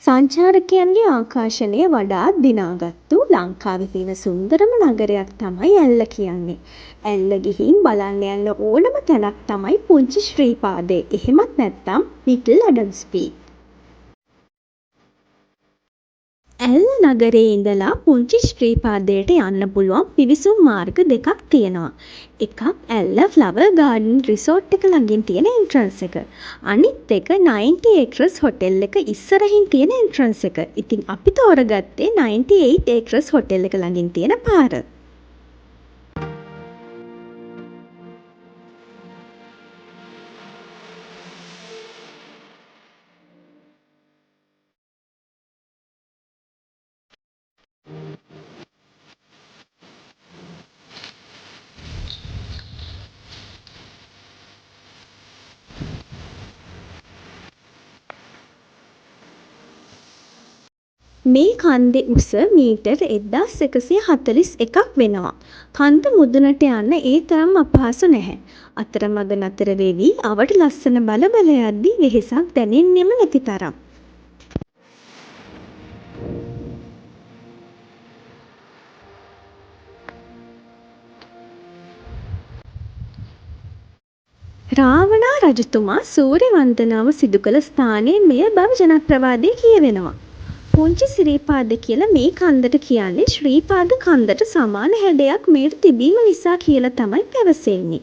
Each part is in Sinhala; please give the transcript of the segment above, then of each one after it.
සංචාරකයන්ගේ ආකර්ෂණය වඩාත් දිනාගත්තු ලංකාවේ තියෙන සුන්දරම නගරයක් තමයි ඇල්ල කියන්නේ. ඇල්ල ගිහින් බලන්න යන්න ඕනම තැනක් තමයි පුංචි ශ්‍රීපාදේ. එහෙමත් නැත්නම් ලිටල් ඇඩම්ස්පී. ඇල්ල නගරේ ඉඳලා පුංචි ශ්‍රීපාදයට යන්න පුළුවන් පිවිසුම් මාර්ග දෙකක් තියෙනවා. එකක් ඇල්ල ෆ්ලවර් ගාඩන් රිසෝට් එක ළඟින් තියෙන එන්ට්‍රන්ස් එක. අනිත් එක 90 acres හොටෙල් එක ඉස්සරහින් තියෙන එන්ට්‍රන්ස් එක. ඉතින් අපි තෝරගත්තේ 98 acres හොටෙල් එක ළඟින් තියෙන පාර. මේ කන්දේ උස මීටර් 1141ක් වෙනවා. කන්ද මුදුනට යන්න ඒ තරම් අපහසු නැහැ. අතරමඟ නතර වෙවි අවට ලස්සන බල යද්දි වෙහෙසක් දැනෙන්නෙම නැති තරම්. රාවණා රජතුමා සූර්ය වන්දනාව සිදු කළ ස්ථානය මෙය බව ජනප්‍රවාදයේ කියවෙනවා. පුංචි සිරිපාද කියලා මේ කන්දට කියන්නේ ශ්‍රීපාද කන්දට සමාන හැඩයක් මෙයට තිබීම නිසා කියලා තමයි පැවසෙන්නේ.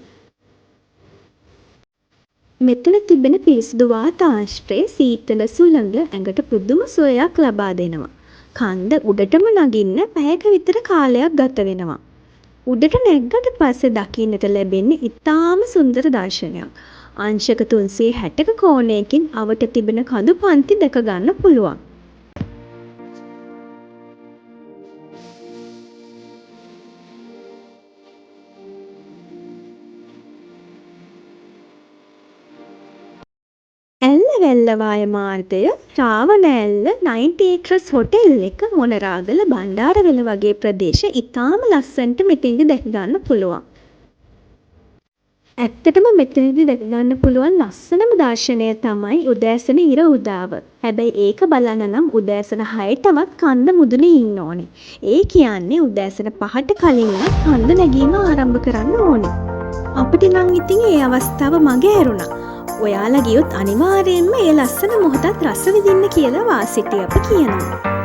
මෙතන තිබෙන පිරිසිදු වාතාශ්‍රය සීතල සුළඟ ඇඟට පුදුම සුවයක් ලබා දෙනවා. කන්ද උඩටම නගින්න පැයක විතර කාලයක් ගත වෙනවා. උඩට නැග්ගට පස්සේ දකින්නට ලැබෙන්නේ ඉතාම සුන්දර දර්ශනයක්. අංශක 360ක කෝණයකින් අවට තිබෙන කඳු පන්ති දැක ගන්න පුළුවන්. ඇල්ල වැල්ලවාය මාර්ගය රාවණ ඇල්ල 90 acres හොටෙල් එක මොනරාගල බණ්ඩාරවෙල වගේ ප්‍රදේශ ඉතාම ලස්සනට මෙතනදි දැක ගන්න පුළුවන්. ඇත්තටම මෙතනදි දැක ගන්න පුළුවන් ලස්සනම දර්ශනය තමයි උදෑසන ඉර උදාව. හැබැයි ඒක බලන්න නම් උදෑසන 6ටවත් කන්ද මුදුනේ ඉන්න ඕනේ. ඒ කියන්නේ උදෑසන 5ට කලින්ම කන්ද නැගීම ආරම්භ කරන්න ඕනේ. අපිට නම් ඉතින් ඒ අවස්ථාව මගේ ඇරුණා. ඔයාලා ගියොත් අනිවාර්යයෙන්ම ඒ ලස්සන මොහොතත් රස විඳින්න කියලා වාසිටිය අපි කියනවා.